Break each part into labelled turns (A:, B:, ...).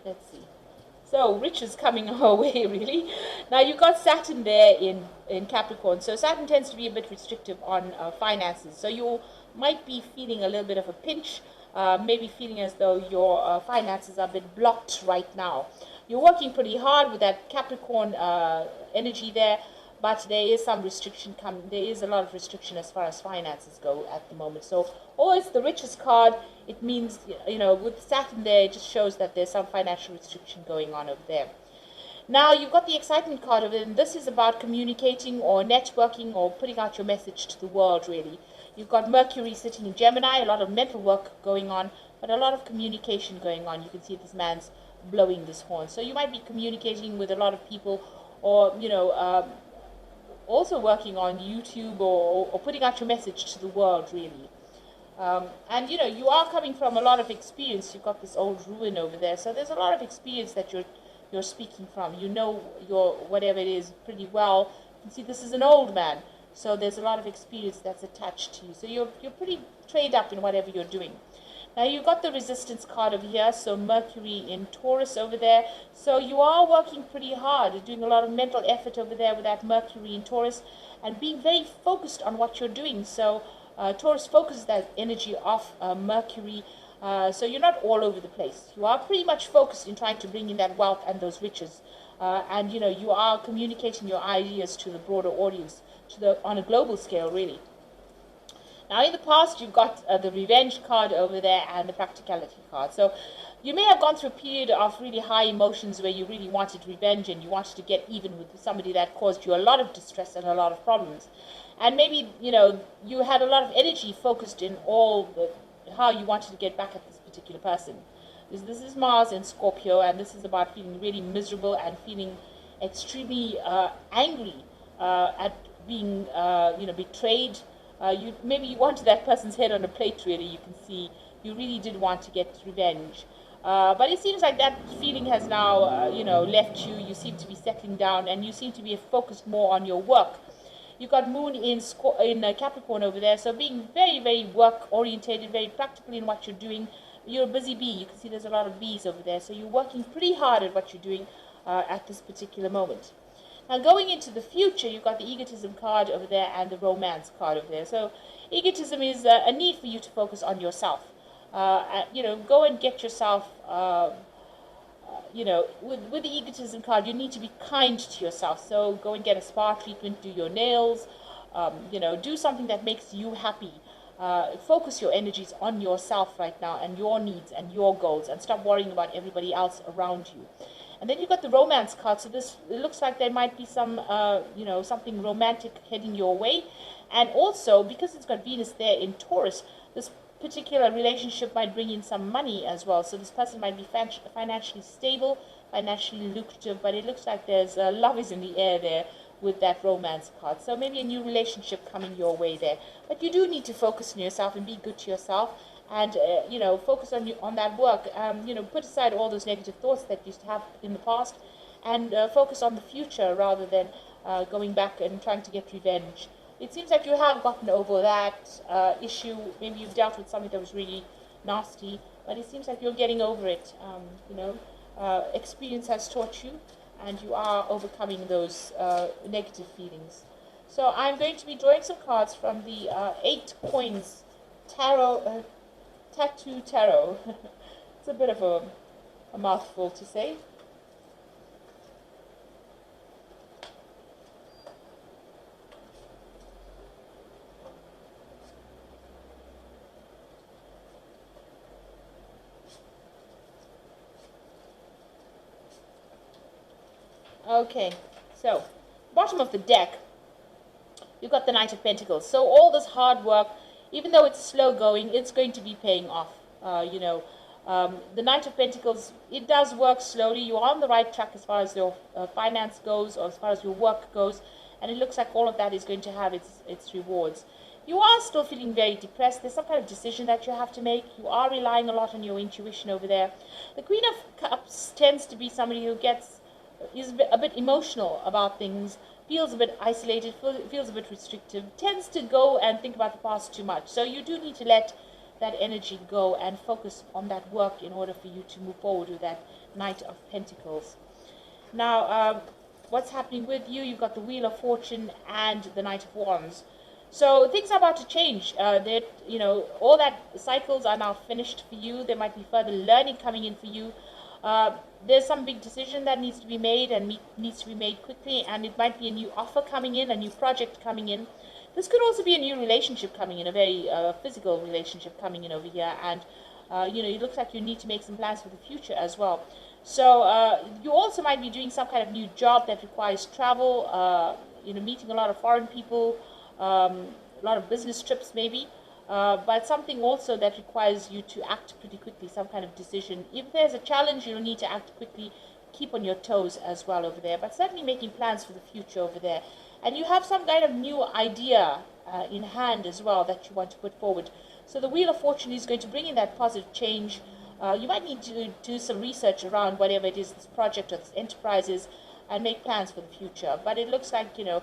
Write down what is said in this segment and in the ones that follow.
A: Let's see. So riches coming our way, really. Now you've got Saturn there in Capricorn. So Saturn tends to be a bit restrictive on finances. So you might be feeling a little bit of a pinch, maybe feeling as though your finances are a bit blocked right now. You're working pretty hard with that Capricorn energy there, but there is some restriction coming. There is a lot of restriction as far as finances go at the moment. So always the richest card, it means, with Saturn there, it just shows that there's some financial restriction going on over there. Now you've got the excitement card of it, and this is about communicating or networking or putting out your message to the world, really. You've got Mercury sitting in Gemini, a lot of mental work going on, but a lot of communication going on. You can see this man's blowing this horn. So you might be communicating with a lot of people, or, also working on YouTube or putting out your message to the world, really. And you are coming from a lot of experience. You've got this old ruin over there, so there's a lot of experience that you're speaking from. You know your whatever it is pretty well. You can see this is an old man, so there's a lot of experience that's attached to you. So you're pretty trained up in whatever you're doing. Now you've got the resistance card over here, so Mercury in Taurus over there. So you are working pretty hard, doing a lot of mental effort over there with that Mercury in Taurus, and being very focused on what you're doing. So Taurus focuses that energy off Mercury, so you're not all over the place. You are pretty much focused in trying to bring in that wealth and those riches, and you are communicating your ideas to the broader audience, on a global scale, really. Now, in the past, you've got the revenge card over there and the practicality card. So you may have gone through a period of really high emotions where you really wanted revenge and you wanted to get even with somebody that caused you a lot of distress and a lot of problems. And maybe, you had a lot of energy focused in how you wanted to get back at this particular person. This is Mars in Scorpio, and this is about feeling really miserable and feeling extremely angry at being, betrayed. Maybe you wanted that person's head on a plate, really. You can see you really did want to get revenge. But it seems like that feeling has now, left you. You seem to be settling down, and you seem to be focused more on your work. You've got Moon in Capricorn over there, so being very, very work-orientated, very practical in what you're doing. You're a busy bee. You can see there's a lot of bees over there, so you're working pretty hard at what you're doing at this particular moment. Now, going into the future, you've got the egotism card over there and the romance card over there. So egotism is a need for you to focus on yourself. Go and get yourself, with the egotism card, you need to be kind to yourself. So go and get a spa treatment, do your nails, do something that makes you happy. Focus your energies on yourself right now and your needs and your goals, and stop worrying about everybody else around you. And then you've got the romance card. So it looks like there might be some, something romantic heading your way. And also, because it's got Venus there in Taurus, this particular relationship might bring in some money as well. So this person might be financially stable, financially lucrative, but it looks like there's love is in the air there with that romance card. So maybe a new relationship coming your way there. But you do need to focus on yourself and be good to yourself. And, focus on that work. Put aside all those negative thoughts that you used to have in the past, and focus on the future rather than going back and trying to get revenge. It seems like you have gotten over that issue. Maybe you've dealt with something that was really nasty, but it seems like you're getting over it. Experience has taught you, and you are overcoming those negative feelings. So I'm going to be drawing some cards from the 8 Coins Tarot. Tattoo Tarot. It's a bit of a mouthful to say. Okay, so bottom of the deck, you've got the Knight of Pentacles. So all this hard work, even though it's slow going, it's going to be paying off. The Knight of Pentacles, it does work slowly. You're on the right track as far as your finance goes, or as far as your work goes, and it looks like all of that is going to have its rewards. You are still feeling very depressed. There's some kind of decision that you have to make. You are relying a lot on your intuition over there. The Queen of Cups tends to be somebody who is a bit emotional about things, feels a bit isolated, feels a bit restrictive, tends to go and think about the past too much. So you do need to let that energy go and focus on that work in order for you to move forward with that Knight of Pentacles. Now, what's happening with you? You've got the Wheel of Fortune and the Knight of Wands. So things are about to change. All that cycles are now finished for you. There might be further learning coming in for you. There's some big decision that needs to be made and needs to be made quickly, and it might be a new offer coming in, a new project coming in. This could also be a new relationship coming in, a very physical relationship coming in over here, and it looks like you need to make some plans for the future as well. So you also might be doing some kind of new job that requires travel, meeting a lot of foreign people, a lot of business trips maybe. But something also that requires you to act pretty quickly, some kind of decision. If there's a challenge, you'll need to act quickly, keep on your toes as well over there, but certainly making plans for the future over there. And you have some kind of new idea in hand as well that you want to put forward. So the Wheel of Fortune is going to bring in that positive change. You might need to do some research around whatever it is this project or this enterprise is, and make plans for the future. But it looks like, the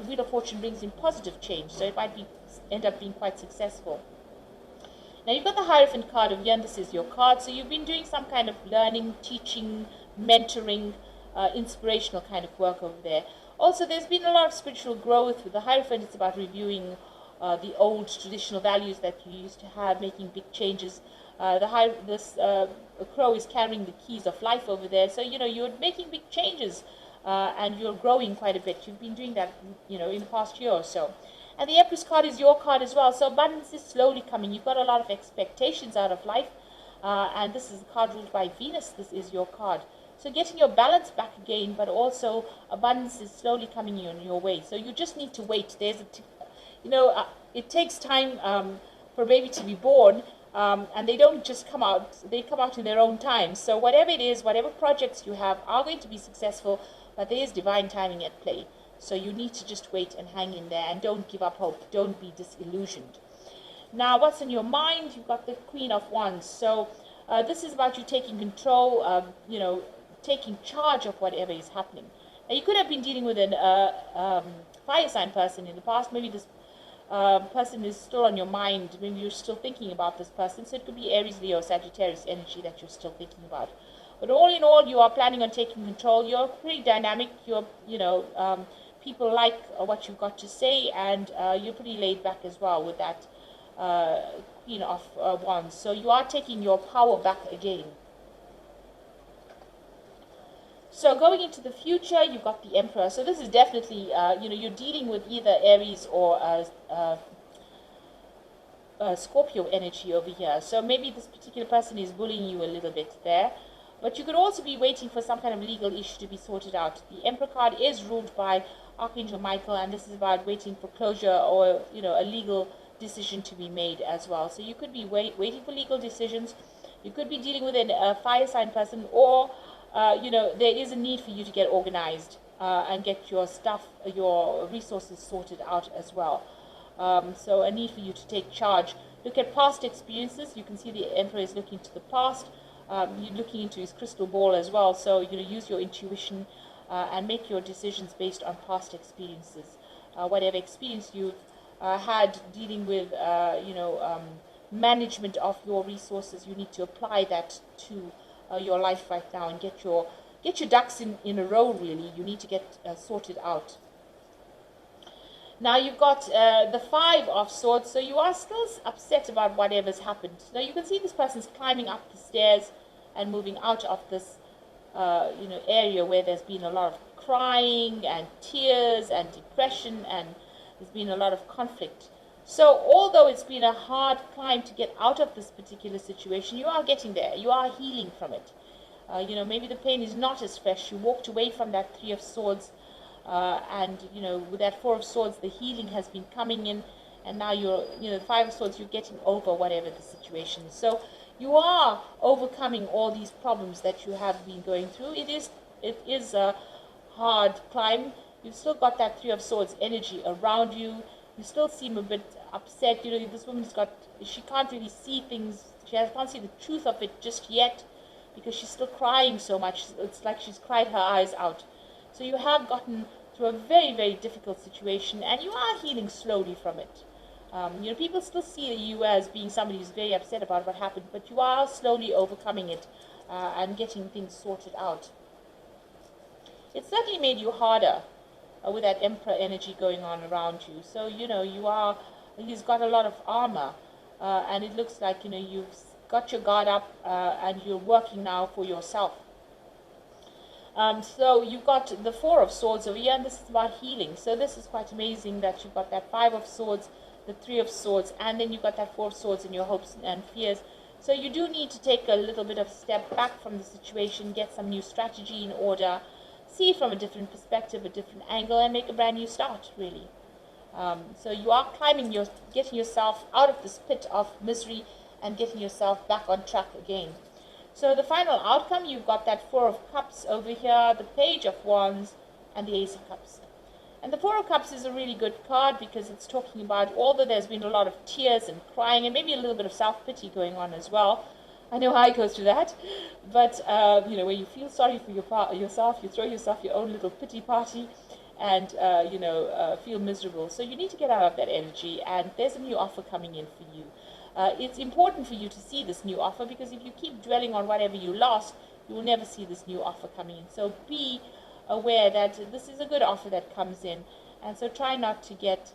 A: Wheel of Fortune brings in positive change, so it might end up being quite successful. Now you've got the Hierophant card over here, and this is your card. So you've been doing some kind of learning, teaching, mentoring, inspirational kind of work over there. Also, there's been a lot of spiritual growth. With the Hierophant, it's about reviewing the old traditional values that you used to have, making big changes. This crow is carrying the keys of life over there. So, you're making big changes and you're growing quite a bit. You've been doing that, in the past year or so. And the Empress card is your card as well. So abundance is slowly coming. You've got a lot of expectations out of life. And this is a card ruled by Venus. This is your card. So getting your balance back again, but also abundance is slowly coming in your way. So you just need to wait. It takes time for a baby to be born. And they don't just come out, they come out in their own time. So whatever it is, whatever projects you have are going to be successful, but there is divine timing at play. So you need to just wait and hang in there and don't give up hope. Don't be disillusioned. Now, what's in your mind? You've got the Queen of Wands. So this is about you taking control, taking charge of whatever is happening. Now, you could have been dealing with an fire sign person in the past. Maybe this person is still on your mind. Maybe you're still thinking about this person. So it could be Aries, Leo, Sagittarius energy that you're still thinking about. But all in all, you are planning on taking control. You're pretty dynamic. You're, people like what you've got to say, and you're pretty laid back as well with that Queen of Wands. So you are taking your power back again. So going into the future, you've got the Emperor. So this is definitely, you're dealing with either Aries or Scorpio energy over here. So maybe this particular person is bullying you a little bit there. But you could also be waiting for some kind of legal issue to be sorted out. The Emperor card is ruled by Archangel Michael, and this is about waiting for closure or, a legal decision to be made as well. So you could be waiting for legal decisions. You could be dealing with a fire sign person, or there is a need for you to get organized and get your stuff, your resources sorted out as well. So a need for you to take charge. Look at past experiences. You can see the Emperor is looking to the past. You're looking into his crystal ball as well. So, use your intuition and make your decisions based on past experiences. Whatever experience you've had dealing with, management of your resources, you need to apply that to your life right now and get your ducks in a row. Really, you need to get sorted out. Now you've got the Five of Swords, so you are still upset about whatever's happened. Now you can see this person's climbing up the stairs and moving out of this area where there's been a lot of crying and tears and depression, and there's been a lot of conflict. So although it's been a hard climb to get out of this particular situation, you are getting there. You are healing from it. Maybe the pain is not as fresh. You walked away from that Three of Swords, and with that Four of Swords, the healing has been coming in, and now you're, the Five of Swords, you're getting over whatever the situation is. So you are overcoming all these problems that you have been going through. It is a hard climb. You've still got that Three of Swords energy around you. You still seem a bit upset. This woman's she can't really see things. She can't see the truth of it just yet because she's still crying so much. It's like she's cried her eyes out. So you have gotten through a very, very difficult situation, and you are healing slowly from it. People still see you as being somebody who's very upset about what happened, but you are slowly overcoming it and getting things sorted out. It certainly made you harder with that Emperor energy going on around you. So, he's got a lot of armor, and it looks like, you've got your guard up and you're working now for yourself. So you've got the Four of Swords over here, and this is about healing. So this is quite amazing that you've got that Five of Swords, the Three of Swords, and then you've got that Four of Swords in your hopes and fears. So you do need to take a little bit of step back from the situation, get some new strategy in order, see it from a different perspective, a different angle, and make a brand new start, really. So you are getting yourself out of this pit of misery and getting yourself back on track again. So the final outcome, you've got that Four of Cups over here, the Page of Wands, and the Ace of Cups. And the Four of Cups is a really good card because it's talking about, although there's been a lot of tears and crying and maybe a little bit of self-pity going on as well. I know I go through that. But, when you feel sorry for yourself, you throw yourself your own little pity party and, feel miserable. So you need to get out of that energy, and there's a new offer coming in for you. It's important for you to see this new offer, because if you keep dwelling on whatever you lost, you will never see this new offer coming in. So be aware that this is a good offer that comes in, and so try not to get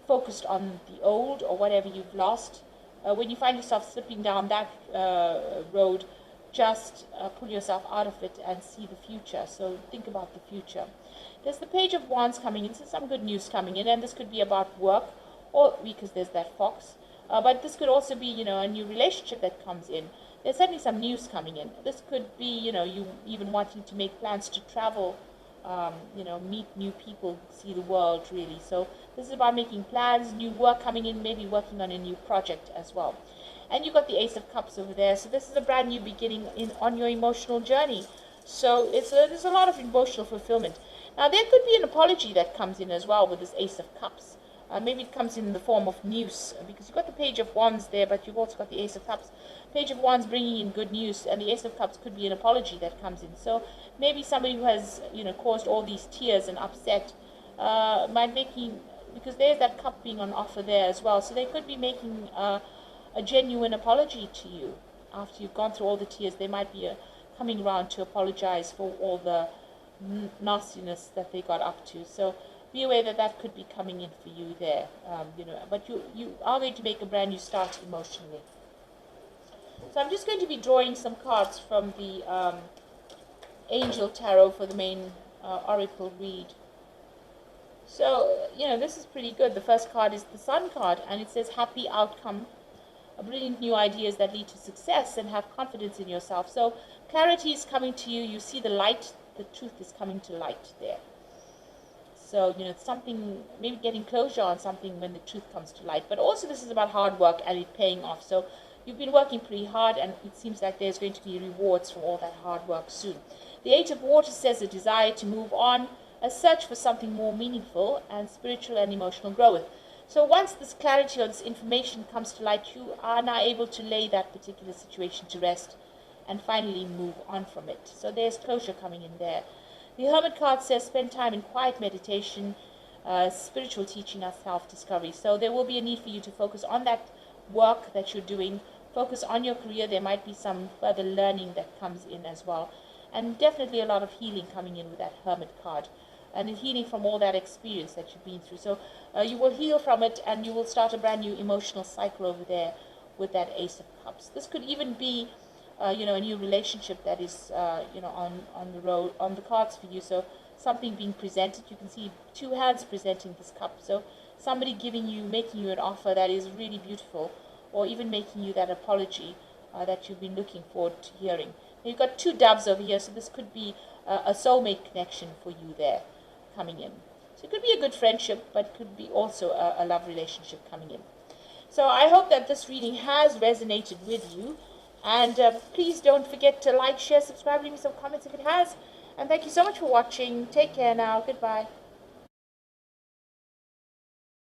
A: focused on the old or whatever you've lost. When you find yourself slipping down that road, just pull yourself out of it and see the future. So think about the future. There's the Page of Wands coming in, so some good news coming in, and this could be about work, or because there's that fox, but this could also be, a new relationship that comes in. There's certainly some news coming in. This could be, you even wanting to make plans to travel, meet new people, see the world, really. So this is about making plans, new work coming in, maybe working on a new project as well. And you've got the Ace of Cups over there. So this is a brand new beginning on your emotional journey. So there's a lot of emotional fulfillment. Now, there could be an apology that comes in as well with this Ace of Cups. Maybe it comes in the form of news, because you've got the Page of Wands there, but you've also got the Ace of Cups. Page of Wands bringing in good news, and the Ace of Cups could be an apology that comes in. So maybe somebody who has, caused all these tears and upset because there's that cup being on offer there as well. So they could be making a genuine apology to you after you've gone through all the tears. They might be coming around to apologize for all the nastiness that they got up to. So be aware that could be coming in for you there, but you are going to make a brand new start emotionally. So I'm just going to be drawing some cards from the Angel Tarot for the main Oracle read. So, this is pretty good. The first card is the Sun card, and it says happy outcome, brilliant new ideas that lead to success, and have confidence in yourself. So clarity is coming to you. You see the light, the truth is coming to light there. So, something, maybe getting closure on something when the truth comes to light. But also this is about hard work and it paying off. So you've been working pretty hard, and it seems like there's going to be rewards for all that hard work soon. The Eight of Water says a desire to move on, a search for something more meaningful, and spiritual and emotional growth. So once this clarity or this information comes to light, you are now able to lay that particular situation to rest and finally move on from it. So there's closure coming in there. The Hermit card says spend time in quiet meditation, spiritual teaching, and self-discovery. So there will be a need for you to focus on that work that you're doing, focus on your career. There might be some further learning that comes in as well. And definitely a lot of healing coming in with that Hermit card. And healing from all that experience that you've been through. So you will heal from it, and you will start a brand new emotional cycle over there with that Ace of Cups. This could even be a new relationship that is, on the road, on the cards for you. So something being presented. You can see two hands presenting this cup. So somebody making you an offer that is really beautiful, or even making you that apology that you've been looking forward to hearing. Now you've got two doves over here, so this could be a soulmate connection for you there coming in. So it could be a good friendship, but it could be also a love relationship coming in. So I hope that this reading has resonated with you. And please don't forget to like, share, subscribe, leave me some comments if it has. And thank you so much for watching. Take care now. Goodbye.